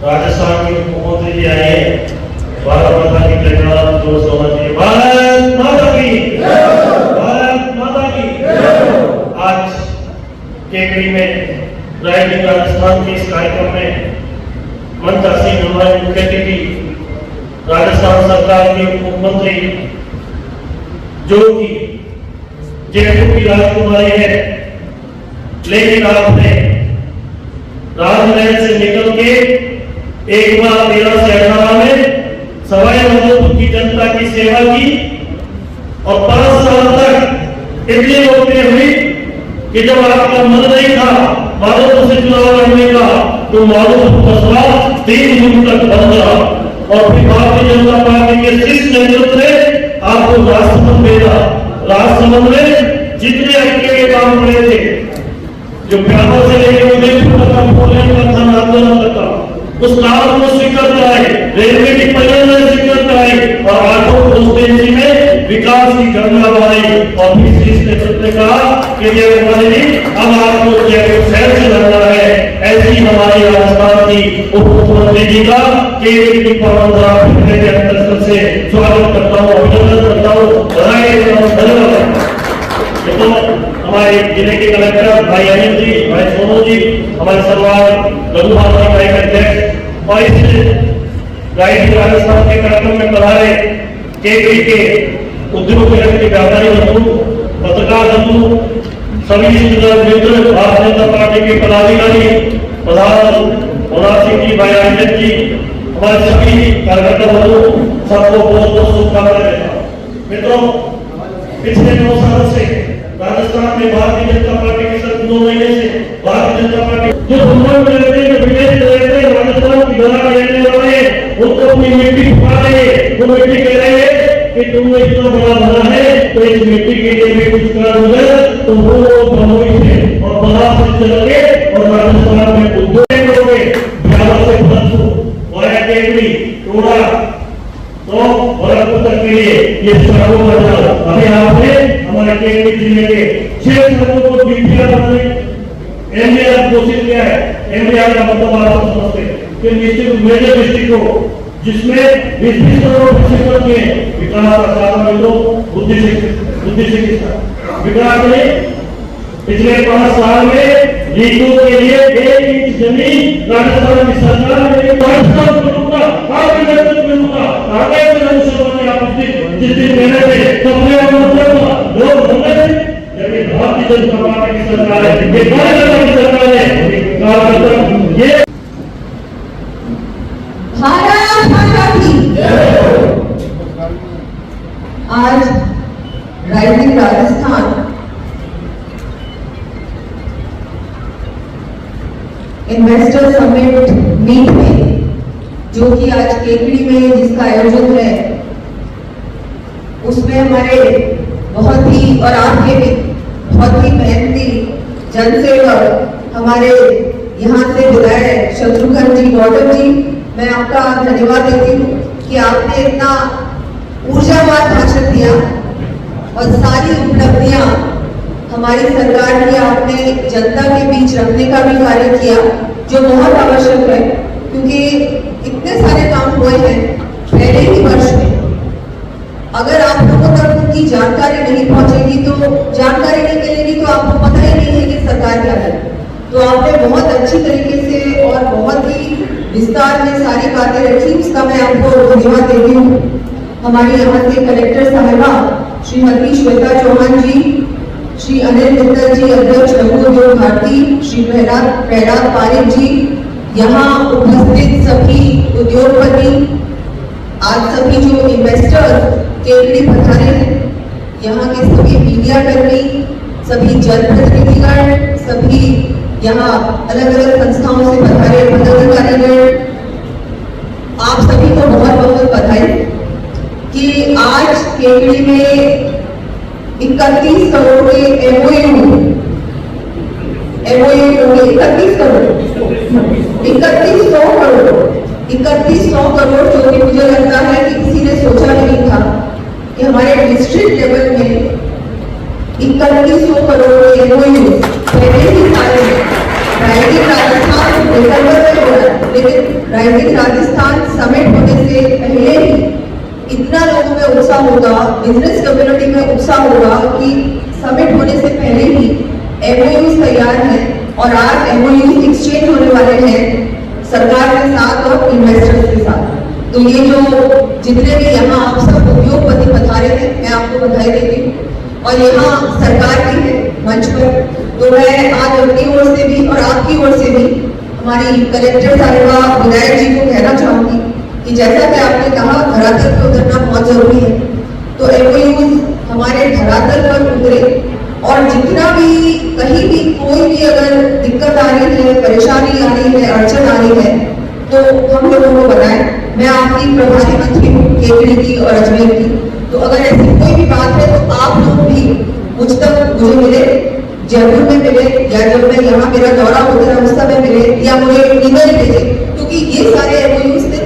राजस्थान के मुख्यमंत्री जी आए हैं। भारत माता की जयकार, जोर से होना चाहिए। भारत माता की जय, भारत माता की जय। आज केकड़ी में राइजिंग राजस्थान के इस कार्यक्रम में मंच सिंह हमारे मुख्य अतिथि राजस्थान सरकार के मुख्यमंत्री जो कि जयपुर की राजकुमारी है, लेकिन आपने राजमहल से निकल के एक बार 13 से 18 में सवाई माधोपुर की जनता की सेवा की और 5 साल तक इतनी नौकरी हुई कि जब आपका मन नहीं था माधोपुर से चुनाव लड़ने का तो माधोपुर कस्बा 3 दिन तक बंद रहा और फिर भारतीय जनता पार्टी के शीर्ष नेतृत्व ने आपको राजसमंद भेजा। राजसमंद में जितने अकेले काम पड़े थे, जो बिहार से लेकर उदयपुर तक आंदोलन तक उस काम को स्वीकार कराए, रेलवे की परियोजना स्वीकार कराई और आठों कॉन्स्टिट्यूंसी में विकास की गंगा बहाई और फिर शीर्ष नेतृत्व ने कहा कि अब आपको जयपुर शहर से लड़ना है। ऐसी हमारी राजस्थान की उप मुख्यमंत्री जी का केवल की परंपरा के अंतर्गत से स्वागत करता हूँ, अभिनंदन करता हूँ, बधाई देता हूँ, धन्यवाद। तो हमारे जिले के कलेक्टर भाई अनिल जी, भाई सोनू जी, हमारे सरवार लघु भाषा इकाई के अध्यक्ष और इस राइजिंग राजस्थान के कार्यक्रम में पधारे केकड़ी के उद्योग जगत के व्यापारी बंधु, पत्रकार बंधु, सभी मित्र, भारतीय जनता पार्टी के पदाधिकारी, प्रधान मनोहर सिंह जी, भाई आनंद जी, हमारे सभी कार्यकर्ता बंधु, सबको बहुत बहुत शुभकामनाएं देता हूं। मित्रों, पिछले 9 साल से राजस्थान में भारतीय जनता पार्टी के साथ 2 महीने से भारतीय जनता पार्टी जो मुंबई में रहते हैं, विदेश में रहते हैं, राजस्थान की बना रहने वाले हैं, उनको अपनी मिट्टी खा रहे हैं। वो मिट्टी कह रहे हैं कि तुमने इतना बड़ा बना है तो इस मिट्टी के लिए भी कुछ करोगे, तो वो भनोई से और बना से चल के और राजस्थान में उद्योग करोगे। बिहार से भरतपुर, वाया केकड़ी, टोड़ा तो भरतपुर तक के लिए ये सड़कों का जाल अभी आपने हमारे केकड़ी जिले के 6 सड़कों को डीपीआर बनाने एमडीआर घोषित किया है। एमडीआर का मतलब आप समझते हैं कि निश्चित मेजर डिस्ट्रिक्ट को जिसमें 20 करोड़ के विकास का साधन मिलो, बुद्धि से विकास में पिछले 5 साल में लीगों के लिए 1 इंच जमीन राजस्थान की सरकार ने आगे जिस दिन मैंने लोग भारतीय जनता पार्टी की सरकार है, ये सरकार है, ये आज rising Rajasthan investor summit meet में जो कि आज केकड़ी में जिसका आयोजन है, उसमें हमारे बहुत ही और आपके भी बहुत ही मेहनती जनसेवक हमारे यहाँ से विधायक शत्रुघ्न जी गौतम जी, मैं आपका धन्यवाद देती हूँ कि आपने इतना ऊर्जावान भाषण दिया और सारी उपलब्धियां हमारी सरकार की आपने जनता के बीच रखने का भी कार्य किया, जो बहुत आवश्यक है क्योंकि इतने सारे काम हुए हैं पहले ही वर्ष में। अगर आप लोगों तक उनकी जानकारी नहीं पहुंचेगी तो जानकारी नहीं मिलेगी तो आपको पता ही नहीं है कि सरकार क्या है। तो आपने बहुत अच्छी तरीके से और बहुत ही विस्तार में सारी बातें रखी, उसका मैं आपको धन्यवाद देती हूँ। हमारी यहाँ से कलेक्टर साहिबा श्रीमती श्वेता चौहान जी, श्री अनिल मित्तल जी, अध्यक्ष लघु उद्योग भारती, श्री प्रहलाद पारिक जी, यहाँ उपस्थित सभी उद्योगपति, आज सभी जो इन्वेस्टर केकड़ी पधारे हैं, यहाँ के सभी मीडिया कर्मी, सभी जनप्रतिनिधिगण, सभी यहाँ अलग अलग संस्थाओं से पधारे पदाधिकारीगण, आप सभी को बहुत बहुत बधाई कि आज केकड़ी में 31 करोड़ के एमओयू 31 करोड़ 3100 करोड़, जो कि मुझे लगता है कि किसी ने सोचा नहीं था कि हमारे डिस्ट्रिक्ट लेवल में 3100 करोड़ के एमओयू पहले ही सारे राजस्थान दिसंबर में हो रहा है, लेकिन राइजिंग राजस्थान समिट होने से पहले ही इतना लोगों में उत्साह होगा, बिजनेस कम्युनिटी में उत्साह होगा कि समिट होने से पहले ही एमओयूज तैयार हैं और आज एमओयूज एक्सचेंज होने वाले हैं सरकार के साथ और इन्वेस्टर्स के साथ। तो ये जो जितने भी यहाँ आप सब उद्योगपति पधारे हैं, मैं आपको बधाई देती हूँ और यहाँ सरकार की है मंच पर। तो मैं आज अपनी ओर से भी और आपकी ओर से भी हमारी कलेक्टर साहिबा विधायक जी को कहना चाहूंगी कि जैसा कि आपने कहा धरातल पर उतरना बहुत जरूरी है, तो एमओयूज हमारे धरातल पर उतरे और जितना भी कहीं भी कोई भी अगर दिक्कत आ रही है, परेशानी आ रही है, अड़चन आ रही है, तो हम लोगों को बताएं। मैं आपकी प्रभारी मंत्री हूँ केकड़ी की और अजमेर की, तो अगर ऐसी कोई भी बात है तो आप लोग भी मुझ तक मुझे मिले, जयपुर में मिले या जब मैं यहाँ मेरा दौरा होता है उस समय मिले या मुझे ईमेल भेजे, क्योंकि ये सारे एमओयूज से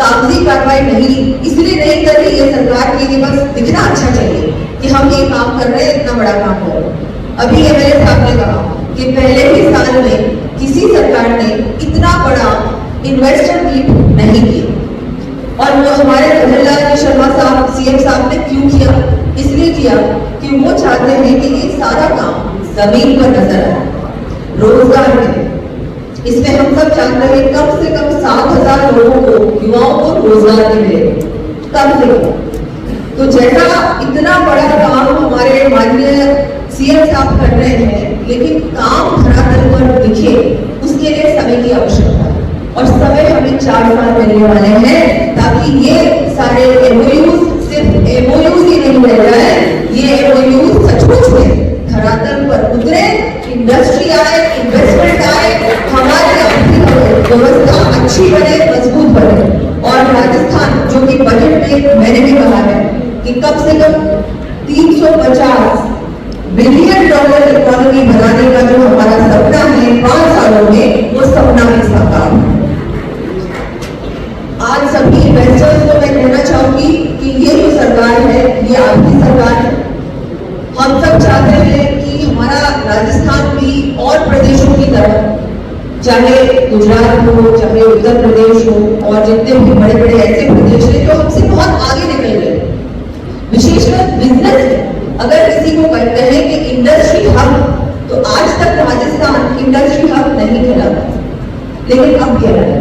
कागजी कार्रवाई नहीं इसलिए नहीं कर रही है सरकार के लिए, बस दिखना अच्छा चाहिए कि हम ये काम कर रहे हैं, इतना बड़ा काम कर रहे हैं। अभी एमएलए साहब ने कहा कि पहले ही साल में किसी सरकार ने इतना बड़ा इन्वेस्टर मीट नहीं किया और वो हमारे प्रहलाद शर्मा साहब सीएम साहब ने क्यों किया? इसलिए किया कि वो चाहते हैं कि ये सारा काम जमीन पर नजर आए, रोजगार मिले। इसमें हम सब जानते हैं कम से कम 7,000 लोगों को, युवाओं को रोजगार मिले, कम से कम। तो जैसा इतना बड़ा काम हमारे माननीय सीएम साहब कर रहे हैं, लेकिन काम धरातल पर दिखे उसके लिए समय की आवश्यकता है और समय हमें 4 साल मिलने वाले हैं ताकि ये सारे एमओयूज सिर्फ एमओयूज ही नहीं रह जाए, ये एमओयूज सचमुच में धरातल पर उतरे, इंडस्ट्री आए, इन्वेस्टमेंट आए, हमारी व्यवस्था अच्छी बने, मजबूत बने। और राजस्थान जो कि बजट में मैंने भी कहा है कि कम से कम 350 बिलियन डॉलर इकोनॉमी बनाने का जो हमारा सपना है 5 सालों में, वो सपना भी साकार है। आज सभी इन्वेस्टर्स को मैं कहना चाहूंगी कि ये जो सरकार है ये आपकी सरकार है। हम सब चाहते हैं कि हमारा राजस्थान भी और प्रदेशों की तरह, चाहे गुजरात हो, चाहे उत्तर प्रदेश हो और जितने भी बड़े बड़े ऐसे प्रदेश हैं जो हमसे बहुत आगे निकल गए, विशेषकर बिजनेस में। अगर किसी को कहते हैं कि इंडस्ट्री हब, तो आज तक राजस्थान इंडस्ट्री हब नहीं कहलाता, लेकिन अब कहला है।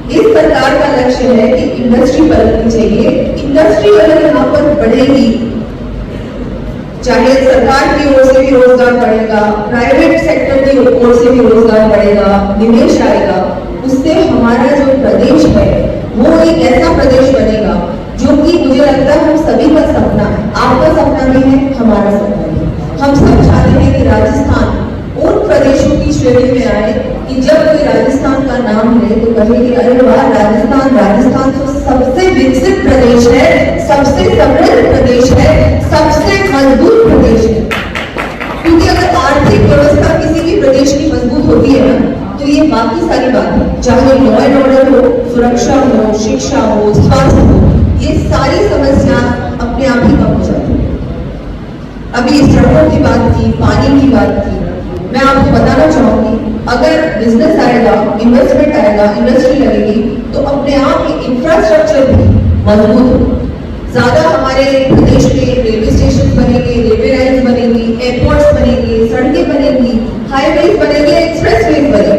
इस सरकार का लक्ष्य है कि इंडस्ट्री बढ़नी चाहिए। इंडस्ट्री अगर यहाँ पर बढ़ेगी, चाहे सरकार की ओर से भी रोजगार बढ़ेगा, प्राइवेट सेक्टर की ओर से भी रोजगार बढ़ेगा, निवेश आएगा, उससे हमारा जो प्रदेश है वो एक ऐसा प्रदेश बनेगा जो कि मुझे लगता है हम सभी का सपना है। आपका सपना भी है, हमारा सपना भी है। हम सब चाहते हैं कि राजस्थान उन प्रदेशों की श्रेणी में आए कि जब कोई राजस्थान का नाम ले तो कहे कि अरे वाह, राजस्थान, राजस्थान तो सबसे विकसित प्रदेश है, सबसे समृद्ध प्रदेश है, सबसे मजबूत प्रदेश है। क्योंकि अगर आर्थिक व्यवस्था किसी भी प्रदेश की मजबूत होती है ना, तो ये बाकी सारी बातें, चाहे लॉ एंड ऑर्डर हो, सुरक्षा हो, शिक्षा हो, स्वास्थ्य हो, ये सारी समस्या अपने आप ही कम हो जाती है। अभी सड़कों की बात की, पानी की बात की, मैं आपको बताना चाहूंगी, अगर बिजनेस आएगा, इन्वेस्टमेंट आएगा, इंडस्ट्री लगेगी, तो अपने आप ही इंफ्रास्ट्रक्चर भी मजबूत हो। ज्यादा हमारे प्रदेश में रेलवे स्टेशन बनेंगे, रेलवे लाइन्स बनेंगी, एयरपोर्ट्स बनेंगे, सड़कें बनेंगी, हाईवेज बनेंगे, एक्सप्रेसवेज बनेंगे,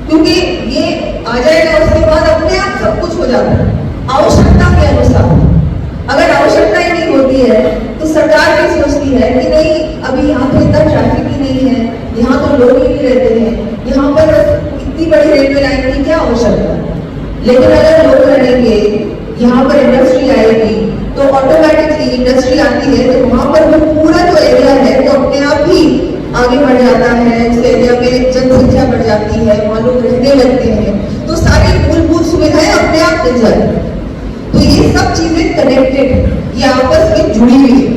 क्योंकि ये आ जाएगा, उसके बाद अपने आप सब कुछ हो जाता है आवश्यकता के अनुसार। अगर आवश्यकता ही नहीं होती है तो सरकार भी सोचती है कि नहीं, अभी यहाँ तो इतना ट्रैफिक ही नहीं है, यहाँ तो लोग ही नहीं रहते हैं, यहाँ पर इतनी बड़ी रेलवे लाइन की क्या आवश्यकता है। लेकिन अगर लोग रहेंगे, यहाँ पर इंडस्ट्री आएगी, तो ऑटोमेटिकली इंडस्ट्री आती है तो वहां पर वो पूरा जो एरिया है तो अपने आप ही आगे बढ़ जाता है, उस एरिया में जनसंख्या बढ़ जाती है, वहां लोग रहने लगते हैं, तो सारी मूलभूत सुविधाएं अपने आप मिल जाती है। तो ये सब चीजें कनेक्टेड है, ये आपस में जुड़ी हुई है।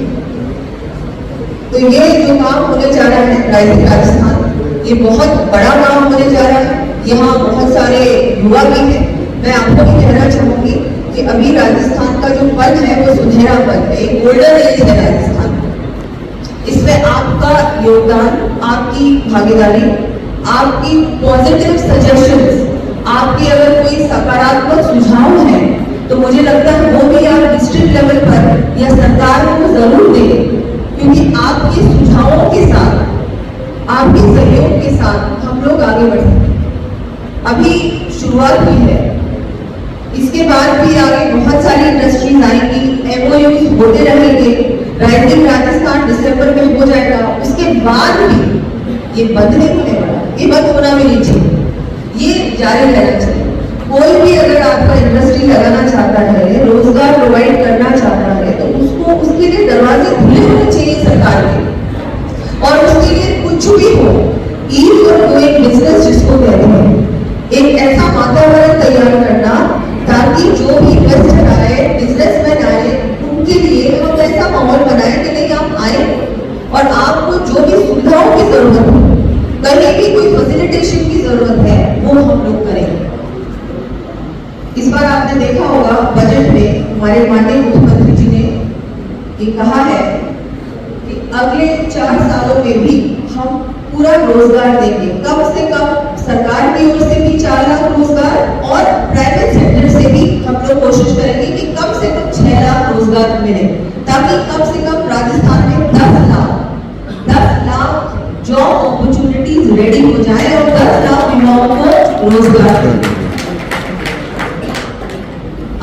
तो ये जो काम होने जा रहा है राइजिंग राजस्थान, ये बहुत बड़ा काम होने जा रहा है। यहाँ बहुत सारे युवा भी हैं। मैं आपको भी कहना चाहूंगी कि अभी राजस्थान का जो पल है वो सुनहरा पल है, गोल्डन एज है राजस्थान। इसमें आपका योगदान, आपकी भागीदारी, आपकी पॉजिटिव सजेशंस, आपके अगर कोई सकारात्मक सुझाव है तो मुझे लगता है वो भी आप डिस्ट्रिक्ट लेवल पर या सरकार को जरूर दें, क्योंकि आपके सुझावों के साथ, आपके सहयोग के साथ हम लोग आगे बढ़ सकते हैं। अभी शुरुआत हुई है, इसके बाद भी आगे बहुत सारी इंडस्ट्रीज आएंगी, एमओयूज होते रहेंगे। राइजिंग राजस्थान दिसंबर में हो जाएगा, उसके बाद भी ये बंद नहीं होने वाला, ये बंद होना भी नहीं चाहिए, ये जारी रहना चाहिए। कोई भी अगर आपका इंडस्ट्री लगाना चाहता है, रोजगार प्रोवाइड करना चाहता है, तो उसको उसके लिए दरवाजे खुले होने चाहिए सरकार के, और उसके लिए कुछ भी हो, ईज और डूइंग बिजनेस जिसको कहते हैं, एक ऐसा वातावरण तैयार करना ताकि जो भी इन्वेस्टर आए, बिजनेसमैन आए, उनके लिए हम ऐसा माहौल बनाए कि नहीं आप आए और आपको जो भी सुविधाओं की जरूरत हो, कहीं भी कोई फैसिलिटेशन की जरूरत है, वो हम लोग करेंगे। इस बार आपने देखा होगा बजट में हमारे माननीय मुख्यमंत्री जी ने ये कहा है कि अगले 4 सालों में भी हम पूरा रोजगार देंगे, कम से कम सरकार की ओर से भी 4 लाख रोजगार और प्राइवेट सेक्टर से भी हम लोग कोशिश करेंगे कि कम से कम 6 लाख रोजगार मिले, ताकि कम से कम राजस्थान में 10 लाख जॉब अपॉर्चुनिटीज रेडी हो जाए और 10 लाख युवाओं को रोजगार मिले।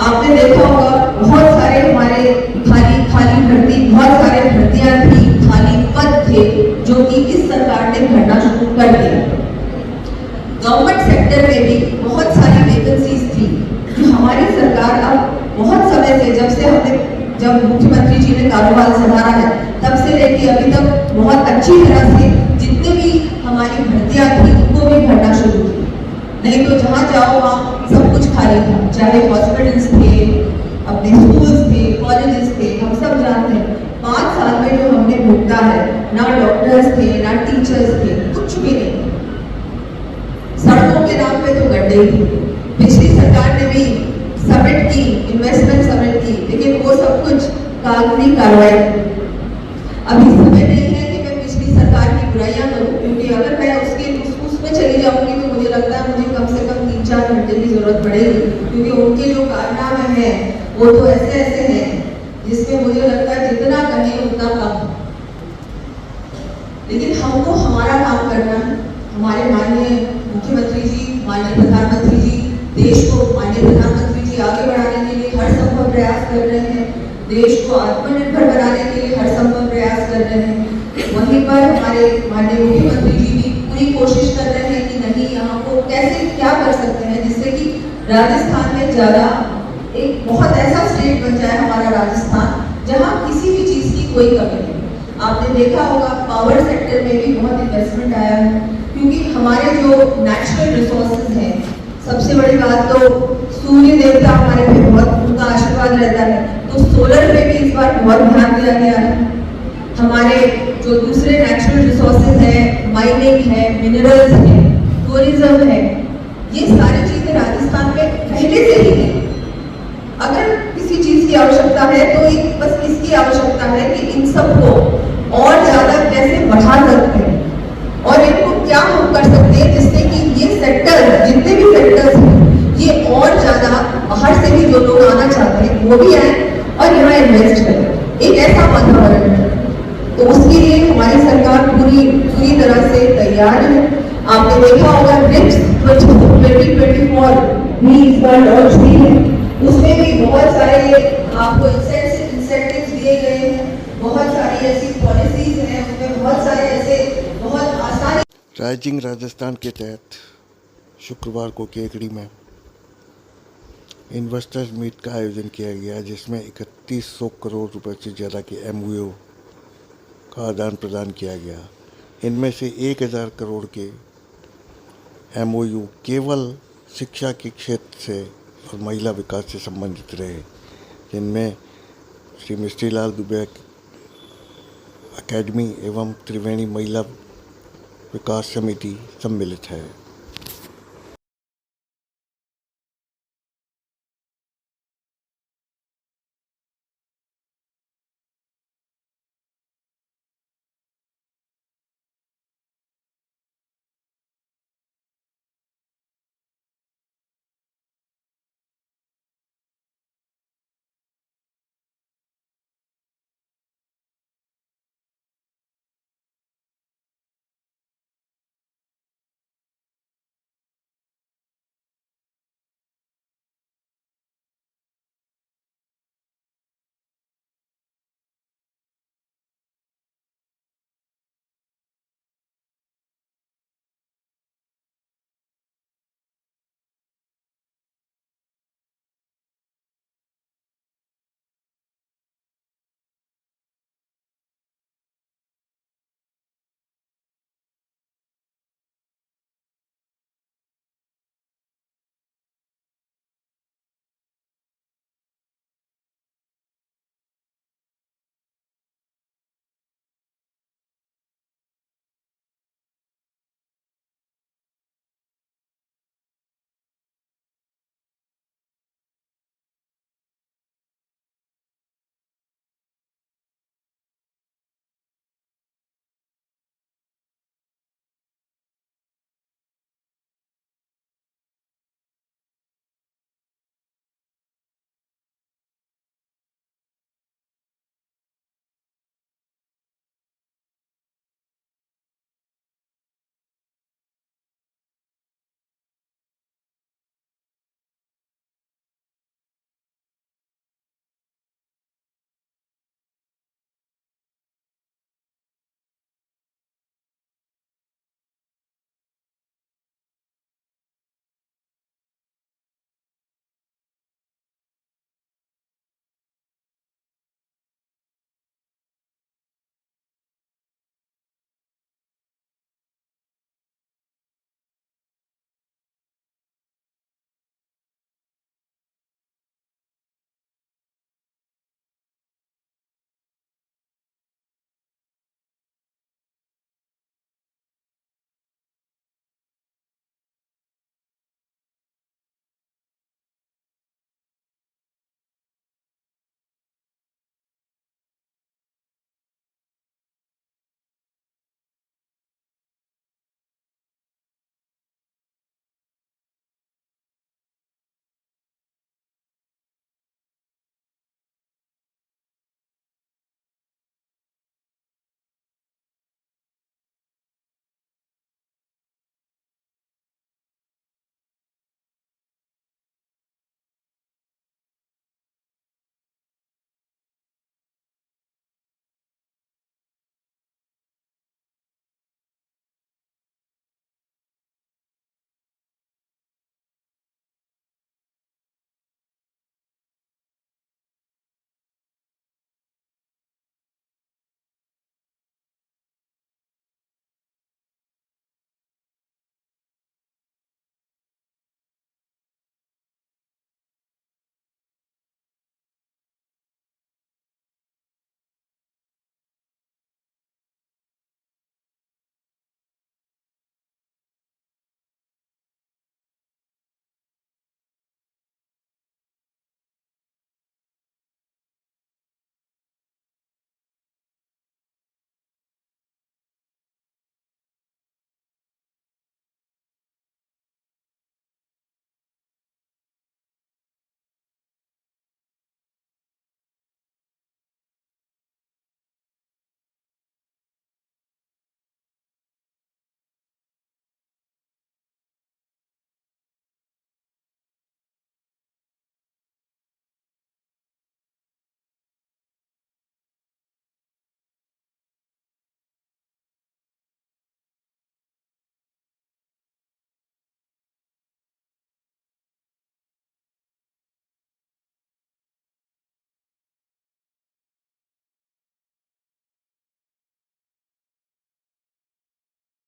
आपने देखा होगा बहुत सारे हमारे खाली भर्ती, बहुत सारे भर्तियां थी, खाली पद थे जो कि इस सरकार ने भरना शुरू कर दिया। गवर्नमेंट सेक्टर में भी बहुत सारी वैकेंसीज थी जो हमारी सरकार अब बहुत समय से, जब मुख्यमंत्री जी ने कारोबार संभाला है तब से लेके अभी तक बहुत अच्छी तरह से जितने भी हमारी भर्तियां थी उनको भी भरना शुरू की। नहीं तो जहाँ जाओ वहाँ सब कुछ खाली था, चाहे हॉस्पिटल्स थे, अपने स्कूल्स थे, कॉलेजेस थे, हम सब जानते हैं 5 साल में जो हमने भुगता है, ना डॉक्टर्स थे, ना टीचर्स थे, कुछ भी नहीं। सड़कों के नाम पे तो गड्ढे ही थे। पिछली सरकार ने भी समिट की, इन्वेस्टमेंट समिट की, लेकिन वो सब कुछ कागजी कार्रवाई। अभी समय नहीं है कि मैं पिछली सरकार की बुराइयां करूं, क्योंकि अगर मैं उसमें चली जाऊंगी तो मुझे लगता है मुझे कम से कम 3-4 घंटे की जरूरत पड़ेगी, क्योंकि उनके जो कारनामे हैं वो तो ऐसे हैं जिसमें मुझे लगता है जितना कहें उतना कम। लेकिन हमको हमारा काम करना है। हमारे माननीय मुख्यमंत्री जी, माननीय प्रधानमंत्री जी देश को, माननीय प्रधानमंत्री जी आगे बढ़ाने के लिए हर संभव प्रयास कर रहे हैं, देश को आत्मनिर्भर बनाने के लिए हर संभव प्रयास कर रहे हैं। वहीं पर हमारे माननीय मुख्यमंत्री जी भी पूरी कोशिश कर रहे हैं कि नहीं, यहाँ को कैसे क्या कर सकते हैं जिससे कि राजस्थान में ज्यादा एक बहुत ऐसा स्टेट बन जाए हमारा राजस्थान, जहाँ किसी भी चीज की कोई कमी नहीं। आपने देखा होगा पावर सेक्टर में भी बहुत इन्वेस्टमेंट आया है, क्योंकि हमारे जो नेचुरल रिसोर्सेज हैं, सबसे बड़ी बात तो सूर्य देवता हमारे पे बहुत, उनका आशीर्वाद रहता है, तो सोलर पे भी इस बार बहुत ध्यान दिया गया है। हमारे जो दूसरे नेचुरल रिसोर्सेज हैं, माइनिंग है, मिनरल्स है, टूरिज्म है, ये सारी चीजें राजस्थान में पहले से ही है। अगर किसी चीज की आवश्यकता है तो बस इसकी आवश्यकता है कि इन सबको और ज्यादा कैसे बढ़ा सकते हैं और इनको क्या हम कर सकते हैं जिससे कि ये सेक्टर, जितने भी सेक्टर्स हैं, ये और ज्यादा बाहर से भी जो लोग आना चाहते हैं वो भी आए और यहाँ इन्वेस्ट करें, एक ऐसा वातावरण है। तो उसके लिए हमारी सरकार पूरी तरह से तैयार है। आपने देखा होगा ब्रिक्स 2024 भी इस बार लॉन्च हुई है, उसमें भी बहुत सारे आपको इंसेंटिव्स दिए गए हैं, बहुत सारी ऐसी पॉलिसीज हैं, उसमें बहुत सारे ऐसे बहुत आसानी। राइजिंग राजस्थान के तहत शुक्रवार को केकड़ी में इन्वेस्टर्स मीट का आयोजन किया गया, जिसमें 3100 करोड़ रुपए से ज़्यादा के एमओयू का आदान प्रदान किया गया। इनमें से 1000 करोड़ के एमओयू केवल शिक्षा के क्षेत्र से और महिला विकास से संबंधित रहे, जिनमें श्री मिस्ट्रीलाल दुबे अकेडमी एवं त्रिवेणी महिला विकास समिति सम्मिलित है।